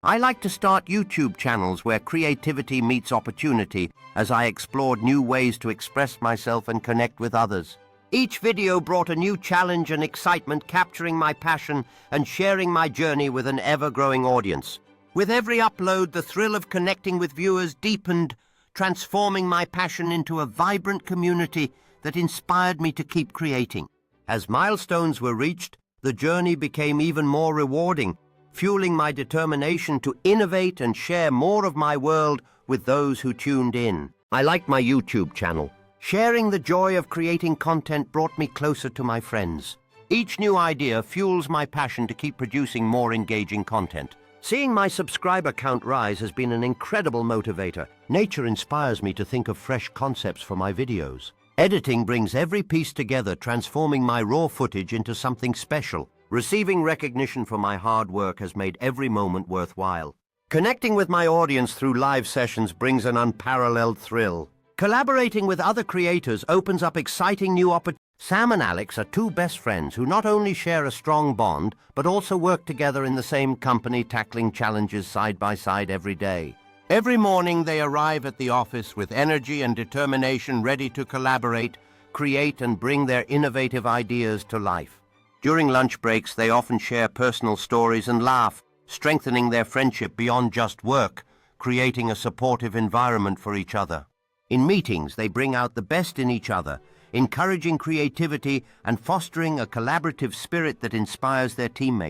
I like to start YouTube channels where creativity meets opportunity as I explored new ways to express myself and connect with others. Each video brought a new challenge and excitement, capturing my passion and sharing my journey with an ever-growing audience. With every upload, the thrill of connecting with viewers deepened, transforming my passion into a vibrant community that inspired me to keep creating. As milestones were reached, the journey became even more rewarding, fueling my determination to innovate and share more of my world with those who tuned in. I liked my YouTube channel. Sharing the joy of creating content brought me closer to my friends. Each new idea fuels my passion to keep producing more engaging content. Seeing my subscriber count rise has been an incredible motivator. Nature inspires me to think of fresh concepts for my videos. Editing brings every piece together, transforming my raw footage into something special. Receiving recognition for my hard work has made every moment worthwhile. Connecting with my audience through live sessions brings an unparalleled thrill. Collaborating with other creators opens up exciting new opportunities. Sam and Alex are two best friends who not only share a strong bond, but also work together in the same company, tackling challenges side by side every day. Every morning they arrive at the office with energy and determination, ready to collaborate, create, and bring their innovative ideas to life. During lunch breaks, they often share personal stories and laugh, strengthening their friendship beyond just work, creating a supportive environment for each other. In meetings, they bring out the best in each other, encouraging creativity and fostering a collaborative spirit that inspires their teammates.